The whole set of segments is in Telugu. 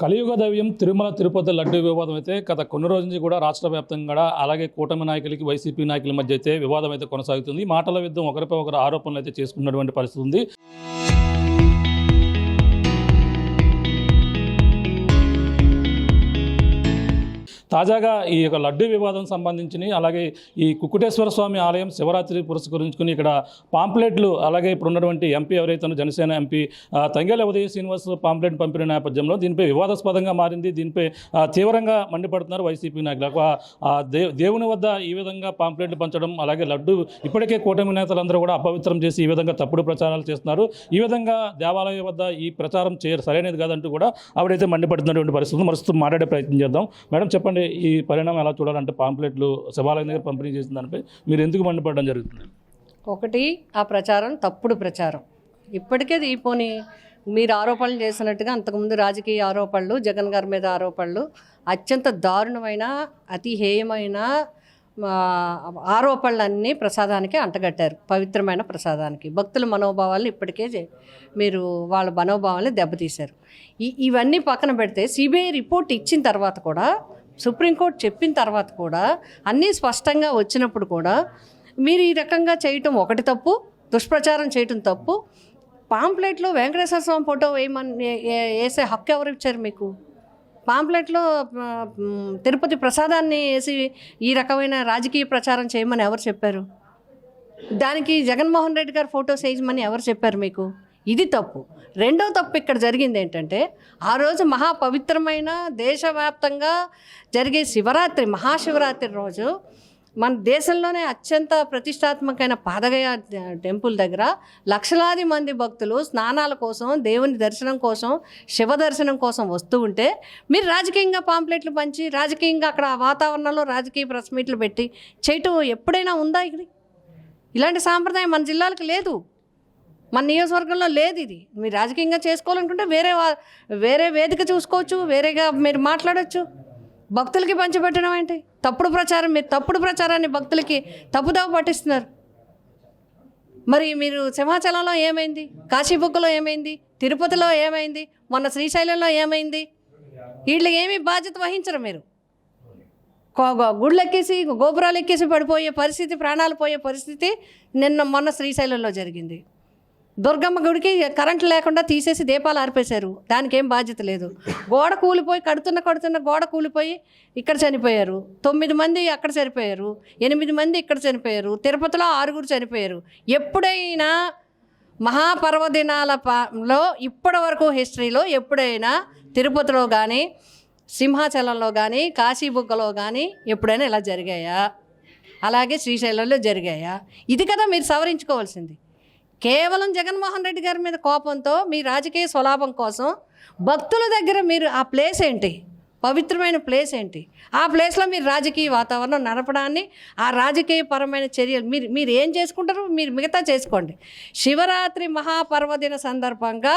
కలియుగ దైవం తిరుమల తిరుపతి లడ్డు వివాదం అయితే గత కొన్ని రోజుల నుంచి కూడా రాష్ట్ర వ్యాప్తంగా అలాగే కూటమి నాయకులకి వైసీపీ నాయకుల మధ్య అయితే వివాదం అయితే కొనసాగుతుంది. మాటల యుద్ధం ఒకరిపై ఒకరు ఆరోపణలు అయితే చేసుకున్నటువంటి పరిస్థితి ఉంది. తాజాగా ఈ యొక్క లడ్డు వివాదం సంబంధించి అలాగే ఈ కుక్కుటేశ్వర స్వామి ఆలయం శివరాత్రి పురస్కరించుకుని ఇక్కడ పాంప్లెట్లు అలాగే ఇప్పుడు ఉన్నటువంటి ఎంపీ ఎవరైతే జనసేన ఎంపీ తంగెళ్ల ఉదయ శ్రీనివాస్ పాంప్లెట్ పంపిన నేపథ్యంలో దీనిపై వివాదాస్పదంగా మారింది. దీనిపై తీవ్రంగా మండిపడుతున్నారు వైసీపీ నాయకులు. దేవుని వద్ద ఈ విధంగా పాంప్లెట్లు పంచడం అలాగే లడ్డు ఇప్పటికే కూటమి నేతలందరూ కూడా అపవిత్రం చేసి ఈ విధంగా తప్పుడు ప్రచారాలు చేస్తున్నారు. ఈ విధంగా దేవాలయం వద్ద ఈ ప్రచారం సరైనది కాదంటూ కూడా ఆవిడైతే మండిపడుతున్నటువంటి పరిస్థితులు మరుస్తూ మాట్లాడే ప్రయత్నం చేద్దాం. మేడం చెప్పండి, ఈ పరిణామం ఎలా చూడాలంటే పాంప్లెట్లు శివాలయం దగ్గర పంపిణీ చేసిన దానిపై మీరు ఎందుకు మండిపడడం జరుగుతుంది? ఒకటి, ఆ ప్రచారం తప్పుడు ప్రచారం. ఇప్పటికే పోనీ మీరు ఆరోపణలు చేసినట్టుగా అంతకుముందు రాజకీయ ఆరోపణలు, జగన్ గారి మీద ఆరోపణలు, అత్యంత దారుణమైన అతి హేయమైన ఆరోపణలన్నీ ప్రసాదానికి అంటగట్టారు. పవిత్రమైన ప్రసాదానికి భక్తుల మనోభావాలను ఇప్పటికే మీరు వాళ్ళ మనోభావాలను దెబ్బతీశారు. ఇవన్నీ పక్కన పెడితే సిబిఐ రిపోర్ట్ ఇచ్చిన తర్వాత కూడా, సుప్రీంకోర్టు చెప్పిన తర్వాత కూడా, అన్నీ స్పష్టంగా వచ్చినప్పుడు కూడా మీరు ఈ రకంగా చేయటం ఒకటి తప్పు, దుష్ప్రచారం చేయటం తప్పు. పాంప్లెట్లో వెంకటేశ్వర స్వామి ఫోటో వేసే హక్కు ఎవరు ఇచ్చారు మీకు? పాంప్లెట్లో తిరుపతి ప్రసాదాన్ని వేసి ఈ రకమైన రాజకీయ ప్రచారం చేయమని ఎవరు చెప్పారు? దానికి జగన్మోహన్ రెడ్డి గారు ఫోటోస్ వేయమని ఎవరు చెప్పారు మీకు? ఇది తప్పు. రెండో తప్పు ఇక్కడ జరిగింది ఏంటంటే, ఆ రోజు మహాపవిత్రమైన దేశవ్యాప్తంగా జరిగే శివరాత్రి, మహాశివరాత్రి రోజు మన దేశంలోనే అత్యంత ప్రతిష్టాత్మకమైన పాదగయ టెంపుల్ దగ్గర లక్షలాది మంది భక్తులు స్నానాల కోసం, దేవుని దర్శనం కోసం, శివ దర్శనం కోసం వస్తూ ఉంటే మీరు రాజకీయంగా పాంప్లెట్లు పంచి, రాజకీయంగా అక్కడ వాతావరణంలో రాజకీయ ప్రెస్ మీట్లు పెట్టి చేయటం ఎప్పుడైనా ఉందా? ఇది ఇలాంటి సాంప్రదాయం మన జిల్లాలకు లేదు, మన నియోజకవర్గంలో లేదు. ఇది మీరు రాజకీయంగా చేసుకోవాలనుకుంటే వేరే వేదిక చూసుకోవచ్చు, వేరేగా మీరు మాట్లాడవచ్చు. భక్తులకి పంచిపెట్టడం ఏంటి? తప్పుడు ప్రచారం. మీరు తప్పుడు ప్రచారాన్ని భక్తులకి తప్పుదావ పట్టిస్తున్నారు. మరి మీరు సింహాచలంలో ఏమైంది? కాశీబుగ్గలో ఏమైంది? తిరుపతిలో ఏమైంది? మొన్న శ్రీశైలంలో ఏమైంది? వీళ్ళకి ఏమీ బాధ్యత వహించరు. మీరు గుళ్ళు ఎక్కేసి, గోపురాలు ఎక్కేసి పడిపోయే పరిస్థితి, ప్రాణాలు పోయే పరిస్థితి మొన్న శ్రీశైలంలో జరిగింది. దుర్గమ్మ గుడికి కరెంటు లేకుండా తీసేసి దీపాలు ఆర్పేశారు. దానికి ఏం బాధ్యత లేదు. గోడ కూలిపోయి కడుతున్న గోడ కూలిపోయి ఇక్కడ చనిపోయారు. 9 మంది అక్కడ చనిపోయారు, 8 మంది ఇక్కడ చనిపోయారు. తిరుపతిలో 6 చనిపోయారు. ఎప్పుడైనా మహాపర్వదినాలలో ఇప్పటి వరకు హిస్టరీలో ఎప్పుడైనా తిరుపతిలో కానీ, సింహాచలంలో కానీ, కాశీబుగ్గలో కానీ ఎప్పుడైనా ఇలా జరిగాయా? అలాగే శ్రీశైలంలో జరిగాయా? ఇది కదా మీరు సవరించుకోవాల్సింది. కేవలం జగన్మోహన్ రెడ్డి గారి మీద కోపంతో మీ రాజకీయ స్వలాభం కోసం భక్తుల దగ్గర మీరు ఆ ప్లేస్ ఏంటి, పవిత్రమైన ప్లేస్ ఏంటి, ఆ ప్లేస్లో మీరు రాజకీయ వాతావరణం నడపడాన్ని, ఆ రాజకీయపరమైన చర్యలు మీరు ఏం చేసుకుంటారో మీరు మిగతా చేసుకోండి. శివరాత్రి మహాపర్వదిన సందర్భంగా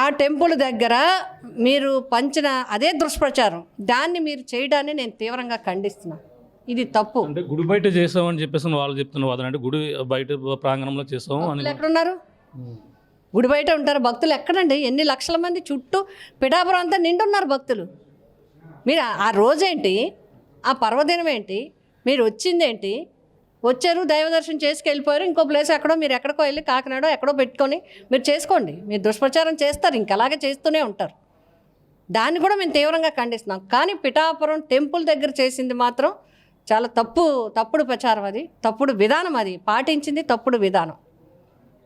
ఆ టెంపుల్ దగ్గర మీరు పంచిన అదే దుష్ప్రచారం, దాన్ని మీరు చేయడాన్ని నేను తీవ్రంగా ఖండిస్తున్నాను. ఇది తప్పు. అంటే గుడి బయట చేసామని చెప్పేసి వాళ్ళు చెప్తున్న వాదన, అంటే గుడి బయట ప్రాంగణంలో చేసాము అని. ఎక్కడున్నారు? గుడి బయట ఉంటారు భక్తులు. ఎక్కడండి? ఎన్ని లక్షల మంది చుట్టూ పిఠాపురం అంతా నిండున్నారు భక్తులు. మీరు ఆ రోజేంటి, ఆ పర్వదినం ఏంటి, మీరు వచ్చిందేంటి? వచ్చారు, దైవ దర్శనం చేసుకు వెళ్ళిపోయారు. ఇంకో ప్లేస్ ఎక్కడో, మీరు ఎక్కడికో వెళ్ళి కాకినాడో ఎక్కడో పెట్టుకొని మీరు చేసుకోండి. మీరు దుష్ప్రచారం చేస్తారు, ఇంకలాగే చేస్తూనే ఉంటారు. దాన్ని కూడా మేము తీవ్రంగా ఖండిస్తున్నాం. కానీ పిఠాపురం టెంపుల్ దగ్గర చేసింది మాత్రం చాలా తప్పుడు ప్రచారం. అది తప్పుడు విధానం, అది పాటించింది తప్పుడు విధానం.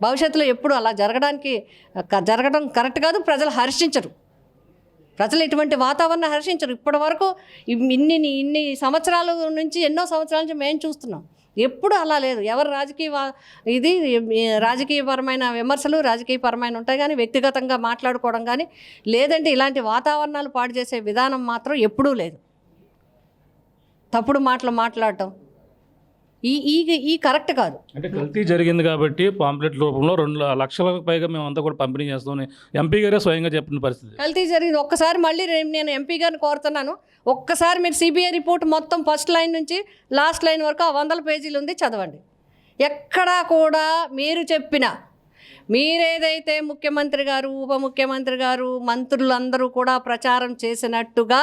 భవిష్యత్తులో ఎప్పుడు అలా జరగడం కరెక్ట్ కాదు. ప్రజలు హర్షించరు, ప్రజలు ఇటువంటి వాతావరణం హర్షించరు. ఇప్పటి వరకు ఇన్ని సంవత్సరాల నుంచి, ఎన్నో సంవత్సరాల నుంచి మేము చూస్తున్నాం. ఎప్పుడు అలా లేదు. ఎవరు రాజకీయపరమైన విమర్శలు రాజకీయపరమైన ఉంటాయి, కానీ వ్యక్తిగతంగా మాట్లాడుకోవడం కానీ, లేదంటే ఇలాంటి వాతావరణాలు పాడు చేసే విధానం మాత్రం ఎప్పుడూ లేదు. తప్పుడు మాటలు మాట్లాడటం ఈ కరెక్ట్ కాదు. అంటే కల్తీ జరిగింది కాబట్టి పాంప్లెట్ రూపంలో 2 లక్షలకు పైగా మేమంతా కూడా పంపిణీ చేస్తామని ఎంపీ గారే స్వయంగా చెప్పిన పరిస్థితి. కల్తీ జరిగింది. ఒక్కసారి మళ్ళీ నేను ఎంపీ గారిని కోరుతున్నాను, ఒక్కసారి మీరు సిబిఐ రిపోర్ట్ మొత్తం ఫస్ట్ లైన్ నుంచి లాస్ట్ లైన్ వరకు 100 పేజీలు ఉంది, చదవండి. ఎక్కడా కూడా మీరు చెప్పిన మీరేదైతే ముఖ్యమంత్రి గారు, ఉప ముఖ్యమంత్రి గారు, మంత్రులందరూ కూడా ప్రచారం చేసినట్టుగా,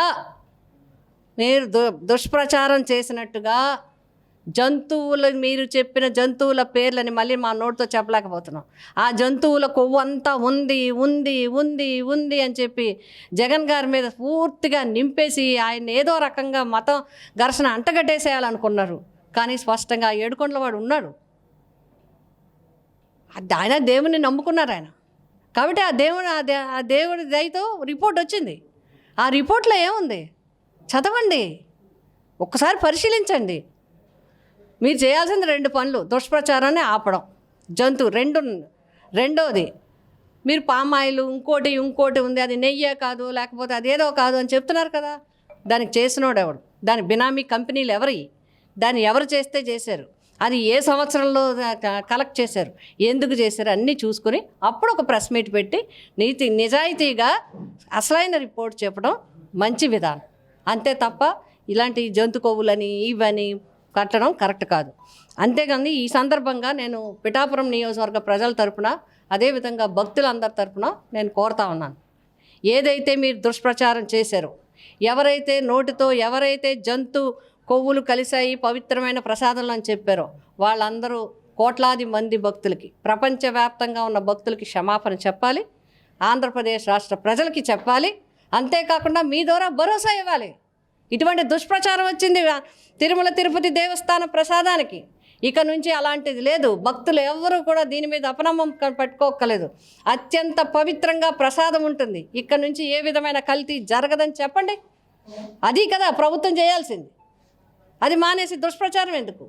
మీరు దుష్ప్రచారం చేసినట్టుగా జంతువులు, మీరు చెప్పిన జంతువుల పేర్లని మళ్ళీ మా నోటితో చెప్పలేకపోతున్నాం. ఆ జంతువుల కొవ్వు అంతా ఉంది ఉంది ఉంది ఉంది అని చెప్పి జగన్ గారి మీద పూర్తిగా నింపేసి ఆయన ఏదో రకంగా మతం ఘర్షణ అంటగట్టేసేయాలనుకున్నారు. కానీ స్పష్టంగా ఏడుకొండల వాడు ఉన్నాడు. ఆయన దేవుని నమ్ముకున్నారు ఆయన. కాబట్టి ఆ దేవుడి దయతో రిపోర్ట్ వచ్చింది. ఆ రిపోర్ట్లో ఏముంది చదవండి, ఒక్కసారి పరిశీలించండి. మీరు చేయాల్సింది 2 పనులు: దుష్ప్రచారాన్ని ఆపడం, రెండోది మీరు పామాయిల్ ఇంకోటి ఉంది, అది నెయ్యే కాదు, లేకపోతే అదేదో కాదు అని చెప్తున్నారు కదా, దానికి చేసినోడు ఎవడు, దాని బినామీ కంపెనీలు దాన్ని ఎవరు చేస్తే చేశారు, అది ఏ సంవత్సరంలో కలెక్ట్ చేశారు, ఎందుకు చేశారు అన్నీ చూసుకుని అప్పుడు ఒక ప్రెస్ మీట్ పెట్టి నిజాయితీగా అసలైన రిపోర్ట్ చెప్పడం మంచి విధానం. అంతే తప్ప ఇలాంటి జంతు కొవ్వులని ఇవని కట్టడం కరెక్ట్ కాదు. అంతేగాని ఈ సందర్భంగా నేను పిఠాపురం నియోజకవర్గ ప్రజల తరపున, అదేవిధంగా భక్తులందరి తరపున నేను కోరుతా ఉన్నాను, ఏదైతే మీరు దుష్ప్రచారం చేశారో, ఎవరైతే నోటితో ఎవరైతే జంతు కొవ్వులు కలిశాయి పవిత్రమైన ప్రసాదంలో అని చెప్పారో వాళ్ళందరూ కోట్లాది మంది భక్తులకి, ప్రపంచవ్యాప్తంగా ఉన్న భక్తులకి క్షమాపణ చెప్పాలి, ఆంధ్రప్రదేశ్ రాష్ట్ర ప్రజలకి చెప్పాలి. అంతేకాకుండా మీ ద్వారా భరోసా ఇవ్వాలి. ఇటువంటి దుష్ప్రచారం వచ్చింది తిరుమల తిరుపతి దేవస్థానం ప్రసాదానికి, ఇక నుంచి అలాంటిది లేదు. భక్తులు ఎవరు కూడా దీని మీద అపనమ్మకం పెట్టుకోక్కలేదు. అత్యంత పవిత్రంగా ప్రసాదం ఉంటుంది. ఇక్కడ నుంచి ఏ విధమైన కల్తీ జరగదని చెప్పండి. అది కదా ప్రభుత్వం చేయాల్సింది. అది మానేసి దుష్ప్రచారం ఎందుకు?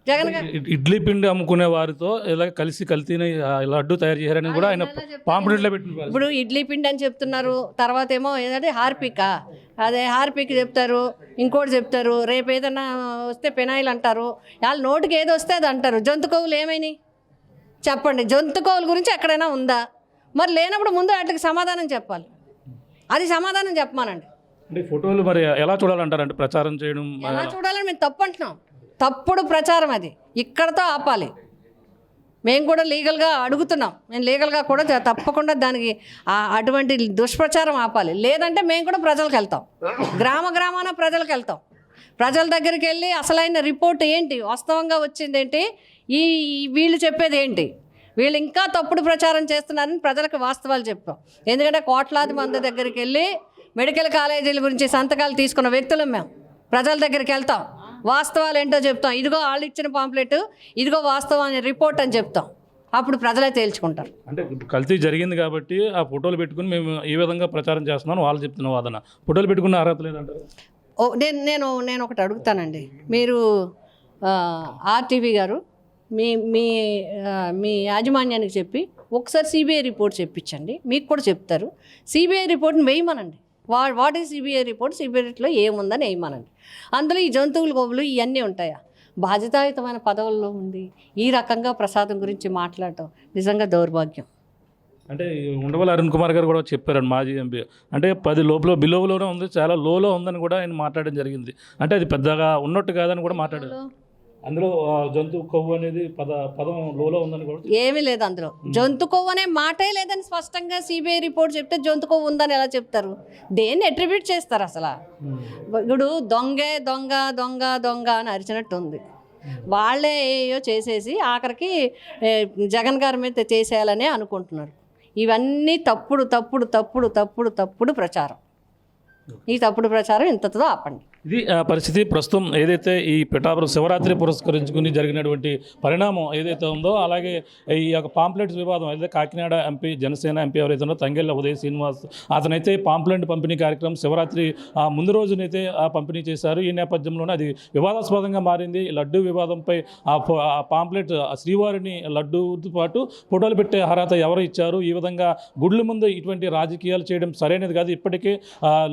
జగన్ గారు ఇడ్లీ పిండి అమ్ముకునే వారితో ఇలా కలిసి కల్తీని లడ్డు తయారు చేశారని కూడా ఆయన పాంప్లెట్లో పెట్టిన. ఇప్పుడు ఇడ్లీ పిండి అని చెప్తున్నారు, తర్వాత ఏమో ఏంటంటే హార్పిక్ చెప్తారు, ఇంకోటి చెప్తారు, రేపు ఏదైనా వస్తే పెనాయిల్ అంటారు, వాళ్ళ నోటికి ఏదో వస్తే అది అంటారు. జంతు కొవ్వులు ఏమైనాయి చెప్పండి? జంతు కొవ్వుల గురించి ఎక్కడైనా ఉందా? మరి లేనప్పుడు ముందు వాటికి సమాధానం చెప్పాలి. అది సమాధానం చెప్పమానండి. అంటే ఫోటోలు మరి ఎలా చూడాలంటారంటే ప్రచారం చేయడం ఎలా చూడాలని మేము తప్పు అంటున్నాం. తప్పుడు ప్రచారం అది ఇక్కడతో ఆపాలి. మేము కూడా లీగల్గా అడుగుతున్నాం. మేము లీగల్గా కూడా తప్పకుండా దానికి అటువంటి దుష్ప్రచారం ఆపాలి. లేదంటే మేము కూడా ప్రజలకు వెళ్తాం, గ్రామాన ప్రజలకు వెళ్తాం. ప్రజల దగ్గరికి వెళ్ళి అసలైన రిపోర్ట్ ఏంటి, వాస్తవంగా వచ్చింది ఏంటి, వీళ్ళు చెప్పేది ఏంటి, వీళ్ళు ఇంకా తప్పుడు ప్రచారం చేస్తున్నారని ప్రజలకు వాస్తవాలు చెప్తాం. ఎందుకంటే కోట్లాది మంది దగ్గరికి వెళ్ళి మెడికల్ కాలేజీల గురించి సంతకాలు తీసుకున్న వ్యక్తులు మేము ప్రజల దగ్గరికి వెళ్తాం, వాస్తవాలు ఏంటో చెప్తాం. ఇదిగో వాళ్ళు ఇచ్చిన పాంప్లెట్, ఇదిగో వాస్తవం రిపోర్ట్ అని చెప్తాం. అప్పుడు ప్రజలే తేల్చుకుంటారు. అంటే కల్తీ జరిగింది కాబట్టి ఆ ఫోటోలు పెట్టుకుని మేము ఈ విధంగా ప్రచారం చేస్తున్నాను వాళ్ళు చెప్తున్న వాదన. ఫోటోలు పెట్టుకున్న అర్హత లేదంటారు. నేను ఒకటి అడుగుతానండి. మీరు ఆర్టీవీ గారు మీ యాజమాన్యానికి చెప్పి ఒకసారి సిబిఐ రిపోర్ట్ చెప్పించండి, మీకు కూడా చెప్తారు. సిబిఐ రిపోర్ట్ని వేయమనండి. వాట్ ఈజ్ సిబిఐ రిపోర్ట్, సిబిఐలో ఏముందని వేయమనండి. అందులో ఈ జంతువుల కొవ్వులు ఇవన్నీ ఉంటాయా? బాధ్యతాయుతమైన పదవుల్లో ఉంది ఈ రకంగా ప్రసాదం గురించి మాట్లాడటం నిజంగా దౌర్భాగ్యం. అంటే ఉండవల్లి అరుణ్ కుమార్ గారు కూడా చెప్పారండి, మాజీ ఎంపీ. అంటే 10 లోపల బిలోలోనే ఉంది, చాలా లోలో ఉందని కూడా ఆయన మాట్లాడడం జరిగింది. అంటే అది పెద్దగా ఉన్నట్టు కాదని కూడా మాట్లాడారు. అందులో జంతు కొవ్వు అనేది పదం లోలో ఉందని కూడా ఏమీ లేదు. అందులో జంతు కొవ్వు అనే మాటే లేదని స్పష్టంగా సిబిఐ రిపోర్ట్ చెప్తే జంతు కొవ్వు ఉందని ఎలా చెప్తారు? దేన్ని అట్రిబ్యూట్ చేస్తారు అసలు? ఇప్పుడు దొంగ అని అరిచినట్టు ఉంది. వాళ్ళే ఏయో చేసేసి ఆఖరికి జగన్ గారి మీద చేసేయాలని అనుకుంటున్నారు. ఇవన్నీ తప్పుడు ప్రచారం. ఈ తప్పుడు ప్రచారం ఇంతతో ఆపండి. ఇది పరిస్థితి. ప్రస్తుతం ఏదైతే ఈ పిఠాపురం శివరాత్రి పురస్కరించుకుని జరిగినటువంటి పరిణామం ఏదైతే ఉందో, అలాగే ఈ యొక్క పాంప్లెట్స్ వివాదం అయితే కాకినాడ ఎంపీ జనసేన ఎంపీ ఎవరైతే ఉన్నో తంగెళ్ళ ఉదయ్ శ్రీనివాస్, అతనైతే పాంప్లెట్ పంపిణీ కార్యక్రమం శివరాత్రి ముందు రోజునైతే పంపిణీ చేశారు. ఈ నేపథ్యంలోనే అది వివాదాస్పదంగా మారింది. లడ్డు వివాదంపై ఆ పాంప్లెట్ శ్రీవారిని లడ్డూతో పాటు ఫోటోలు పెట్టే అర్హత ఎవరు ఇచ్చారు? ఈ విధంగా గుడ్ల ముందు ఇటువంటి రాజకీయాలు చేయడం సరైనది కాదు. ఇప్పటికే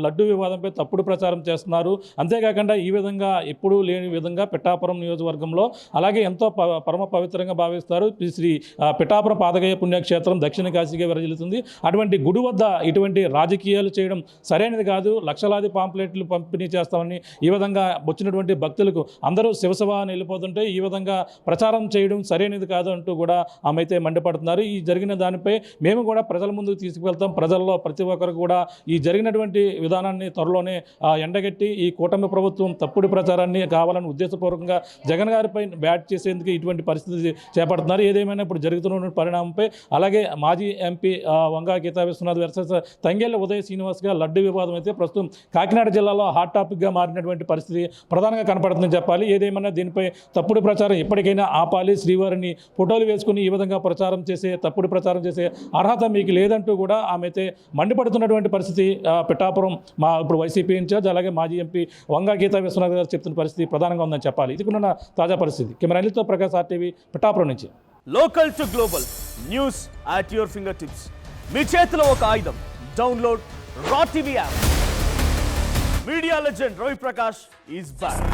లడ్డు వివాదంపై తప్పుడు ప్రచారం చేస్తున్నారు. అంతేకాకుండా ఈ విధంగా ఎప్పుడూ లేని విధంగా పిఠాపురం నియోజకవర్గంలో అలాగే ఎంతో పరమ పవిత్రంగా భావిస్తారు శ్రీ పిఠాపురం పాదగయ పుణ్యక్షేత్రం దక్షిణ కాశీగా విరజిల్లుతుంది. అటువంటి గుడి వద్ద ఇటువంటి రాజకీయాలు చేయడం సరైనది కాదు. లక్షలాది పాంప్లెట్లు పంపిణీ చేస్తామని ఈ విధంగా వచ్చినటువంటి భక్తులకు అందరూ శివసభ అని వెళ్ళిపోతుంటే ఈ విధంగా ప్రచారం చేయడం సరైనది కాదు అంటూ కూడా ఆమె అయితే మండిపడుతున్నారు. ఈ జరిగిన దానిపై మేము కూడా ప్రజల ముందుకు తీసుకువెళ్తాం. ప్రజల్లో ప్రతి ఒక్కరు కూడా ఈ జరిగినటువంటి విధానాన్ని త్వరలోనే ఎండగట్టి ఈ కూటమి ప్రభుత్వం తప్పుడు ప్రచారాన్ని కావాలని ఉద్దేశపూర్వకంగా జగన్ గారిపై బ్యాట్ చేసేందుకు ఇటువంటి పరిస్థితి చేపడుతున్నారు. ఏదేమైనా ఇప్పుడు జరుగుతున్న పరిణామంపై అలాగే మాజీ ఎంపీ వంగా గీతా విశ్వనాథ్ వర్సెస్ తంగెళ్ళ ఉదయ్ శ్రీనివాస్గా లడ్డు వివాదం అయితే ప్రస్తుతం కాకినాడ జిల్లాలో హాట్ టాపిక్గా మారినటువంటి పరిస్థితి ప్రధానంగా కనపడుతుందని చెప్పాలి. ఏదేమైనా దీనిపై తప్పుడు ప్రచారం ఎప్పటికైనా ఆపాలి. శ్రీవారిని ఫోటోలు వేసుకుని ఈ విధంగా ప్రచారం చేసే తప్పుడు ప్రచారం చేసే అర్హత మీకు లేదంటూ కూడా ఆమె అయితే మండిపడుతున్నటువంటి పరిస్థితి పిఠాపురం ఇప్పుడు వైసీపీ ఇన్ఛార్జ్ అలాగే మాజీ ఎంపీ వంగా గీతా విశ్వనాథ్ గారు చెప్తున్న పరిస్థితి ప్రధానంగా ఉందని చెప్పాలి. ఇది కూడా తాజా పరిస్థితి. కెమెరా అనిల్తో ప్రకాష్ RTV పిఠాపురం నుంచి. Local to global news at your finger tips. మీ చేతిలో ఒక ఆయుధం. డౌన్లోడ్ రా TV app. Media legend Ravi Prakash is back.